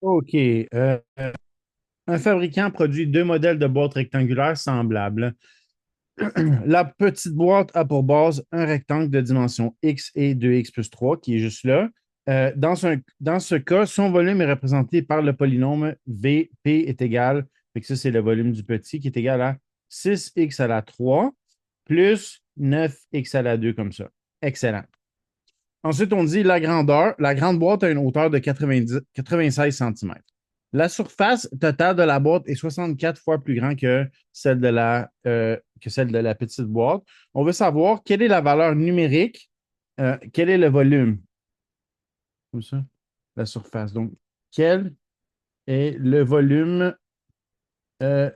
OK. Un fabricant produit deux modèles de boîtes rectangulaires semblables. La petite boîte a pour base un rectangle de dimension x et 2x plus 3, qui est juste là. Dans ce cas, son volume est représenté par le polynôme V, P est égal, fait que ça c'est le volume du petit, qui est égal à 6x à la 3 plus 9x à la 2 comme ça. Excellent. Ensuite, on dit la grandeur. La grande boîte a une hauteur de 96 cm. La surface totale de la boîte est 64 fois plus grande que celle de la petite boîte. On veut savoir quelle est la valeur numérique, quel est le volume, comme ça, la surface. Donc, quel est le volume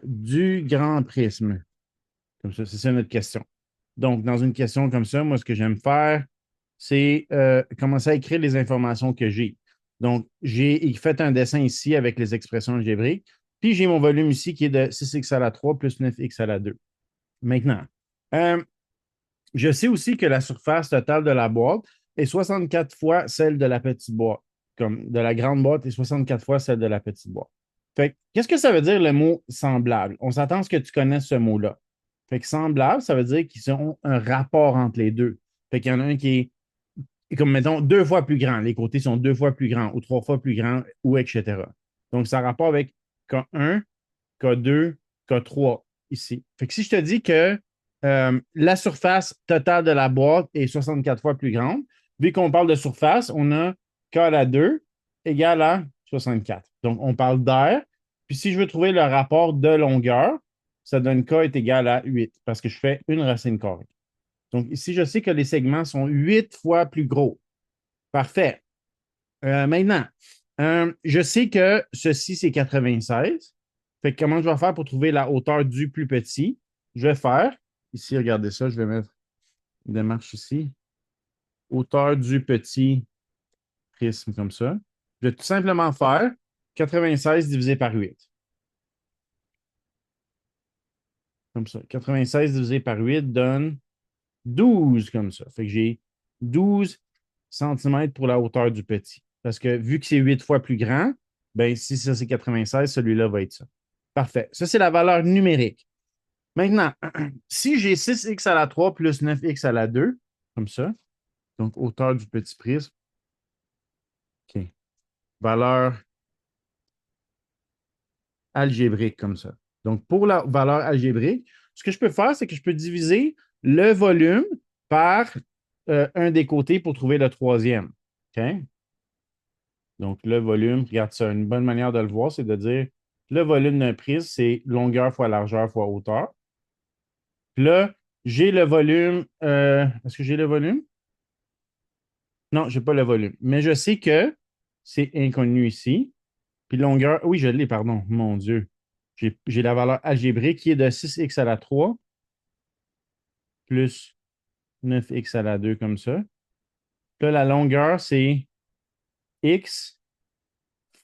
du grand prisme? Comme ça, c'est ça notre question. Donc, dans une question comme ça, moi, ce que j'aime faire, c'est commencer à écrire les informations que j'ai. Donc, j'ai fait un dessin ici avec les expressions algébriques, puis j'ai mon volume ici qui est de 6x à la 3 plus 9x à la 2. Maintenant, euh, je sais aussi que la surface totale de la boîte est 64 fois celle de la petite boîte, comme de la grande boîte est 64 fois celle de la petite boîte. Fait qu'est-ce que ça veut dire le mot semblable? On s'attend à ce que tu connaisses ce mot-là. Fait que semblable, ça veut dire qu'ils ont un rapport entre les deux. Fait qu'il y en a un qui est comme, mettons, deux fois plus grand. Les côtés sont deux fois plus grands ou trois fois plus grands ou etc. Donc, ça a rapport avec K1, K2, K3 ici. Fait que si je te dis que la surface totale de la boîte est 64 fois plus grande, vu qu'on parle de surface, on a K à la 2 égale à 64. Donc, on parle d'air. Puis si je veux trouver le rapport de longueur, ça donne K est égal à 8 parce que je fais une racine carrée. Donc, ici, je sais que les segments sont 8 fois plus gros. Parfait. Maintenant, je sais que ceci, c'est 96. Fait que comment je vais faire pour trouver la hauteur du plus petit? Je vais faire, ici, regardez ça, je vais mettre une démarche ici. Hauteur du petit prisme comme ça. Je vais tout simplement faire 96 divisé par 8. Comme ça. 96 divisé par 8 donne 12 comme ça. Fait que j'ai 12 centimètres pour la hauteur du petit. Parce que vu que c'est 8 fois plus grand, ben si ça c'est 96, celui-là va être ça. Parfait. Ça, c'est la valeur numérique. Maintenant, si j'ai 6x à la 3 plus 9x à la 2, comme ça, donc hauteur du petit prisme, OK. Valeur algébrique comme ça. Donc, pour la valeur algébrique, ce que je peux faire, c'est que je peux diviser le volume par un des côtés pour trouver le troisième. OK? Donc, le volume, regarde ça, une bonne manière de le voir, c'est de dire le volume d'un prisme, c'est longueur fois largeur fois hauteur. Puis là, j'ai le volume. Est-ce que j'ai le volume? Non, je n'ai pas le volume. Mais je sais que c'est inconnu ici. Puis longueur, oui, je l'ai, pardon, mon Dieu. J'ai la valeur algébrique qui est de 6x à la 3 plus 9x à la 2 comme ça. Là, la longueur, c'est x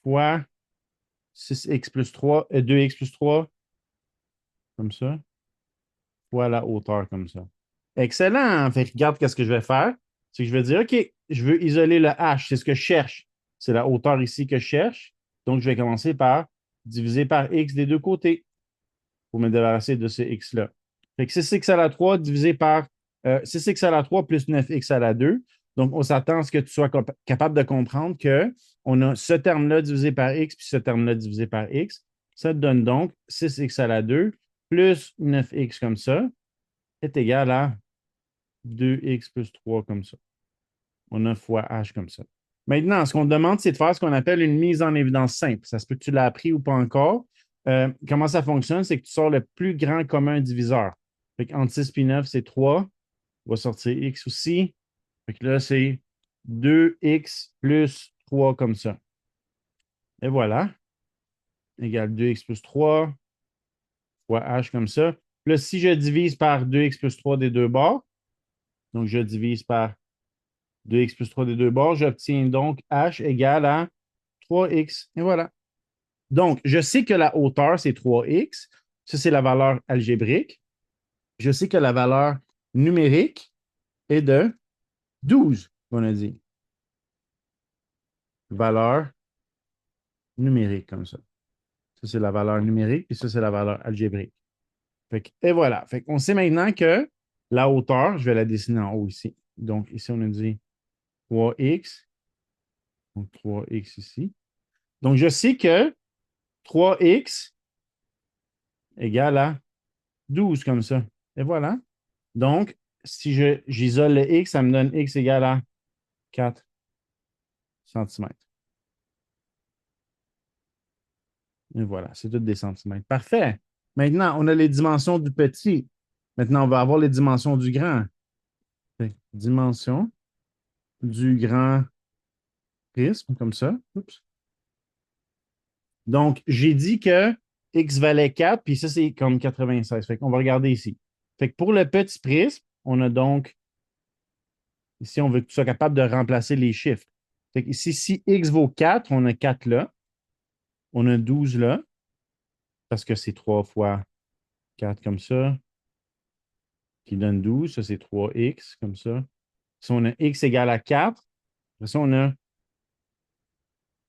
fois 6x plus 3, 2x plus 3, comme ça, fois la hauteur comme ça. Excellent. Fait que regarde qu'est-ce que je vais faire. C'est que je vais dire, OK, je veux isoler le h. C'est ce que je cherche. C'est la hauteur ici que je cherche. Donc, je vais commencer par diviser par x des deux côtés pour me débarrasser de ce x-là. Fait que 6x à la 3 divisé par 6x à la 3 plus 9x à la 2. Donc, on s'attend à ce que tu sois capable de comprendre qu'on a ce terme-là divisé par x puis ce terme-là divisé par x. Ça te donne donc 6x à la 2 plus 9x comme ça est égal à 2x plus 3 comme ça. On a fois h comme ça. Maintenant, ce qu'on demande, c'est de faire ce qu'on appelle une mise en évidence simple. Ça se peut que tu l'as appris ou pas encore. Comment ça fonctionne? C'est que tu sors le plus grand commun diviseur. Fait qu'entre 6 et 9, c'est 3. On va sortir x aussi. Fait que là, c'est 2x plus 3 comme ça. Et voilà. Égale 2x plus 3 fois h comme ça. Là, si je divise par 2x plus 3 des deux bords, donc je divise par 2x plus 3 des deux bords, j'obtiens donc h égale à 3x. Et voilà. Donc, je sais que la hauteur, c'est 3x. Ça, c'est la valeur algébrique. Je sais que la valeur numérique est de 12, on a dit. Valeur numérique comme ça. Ça, c'est la valeur numérique, puis ça, c'est la valeur algébrique. Et voilà. Fait qu'on sait maintenant que la hauteur, je vais la dessiner en haut ici. Donc, ici, on a dit 3x. Donc, 3x ici. Donc, je sais que 3x égale à 12 comme ça. Et voilà. Donc, si j'isole le x, ça me donne x égale à 4 centimètres. Et voilà, c'est tout des centimètres. Parfait. Maintenant, on a les dimensions du petit. Maintenant, on va avoir les dimensions du grand. Dimension du grand prisme, comme ça. Oups. Donc, j'ai dit que x valait 4, puis ça, c'est comme 96. Fait qu'on va regarder ici. Fait que pour le petit prisme, on a donc, ici, on veut que tu sois capable de remplacer les chiffres. Fait que ici, si x vaut 4, on a 4 là. On a 12 là, parce que c'est 3 fois 4 comme ça, qui donne 12. Ça, c'est 3x comme ça. Si on a x égale à 4, après ça, on a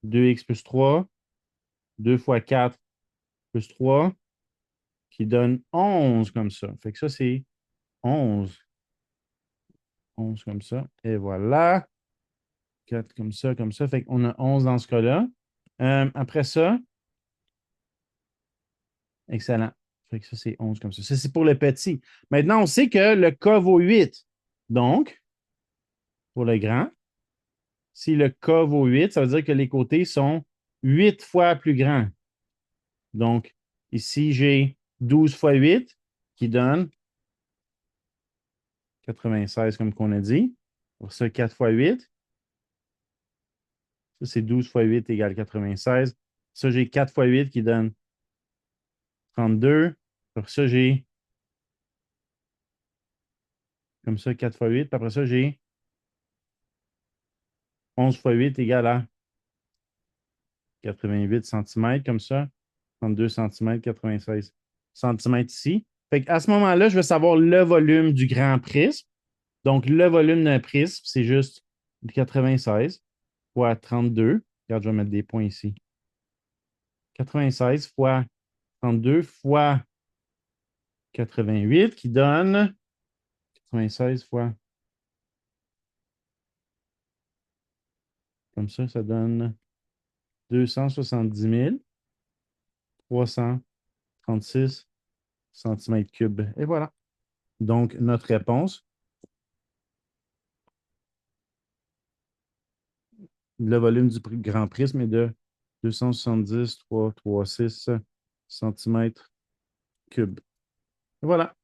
2x plus 3, 2 fois 4 plus 3, qui donne 11 comme ça. Fait que ça, c'est 11. 11 comme ça. Et voilà. 4 comme ça, comme ça. Fait qu'on a 11 dans ce cas-là. Après ça, excellent. Fait que ça, c'est 11 comme ça. Ça, c'est pour le petit. Maintenant, on sait que le K vaut 8. Donc, pour le grand, si le K vaut 8, ça veut dire que les côtés sont 8 fois plus grands. Donc, ici, j'ai 12 fois 8 qui donne 96, comme qu'on a dit. Pour ça, 4 fois 8. Ça, c'est 12 fois 8 égale 96. Ça, j'ai 4 fois 8 qui donne 32. Pour ça, j'ai comme ça 4 fois 8. Puis après ça, j'ai 11 fois 8 égale à 88 cm, comme ça. 32 cm, 96 cm ici. Fait qu'à ce moment-là, je veux savoir le volume du grand prisme. Donc, le volume d'un prisme, c'est juste 96 fois 32. Regarde, je vais mettre des points ici. 96 fois 32 fois 88 qui donne 96 fois comme ça donne 270 336 centimètres cubes. Et voilà. Donc, notre réponse, le volume du grand prisme est de 270 336 centimètres cubes. Et voilà.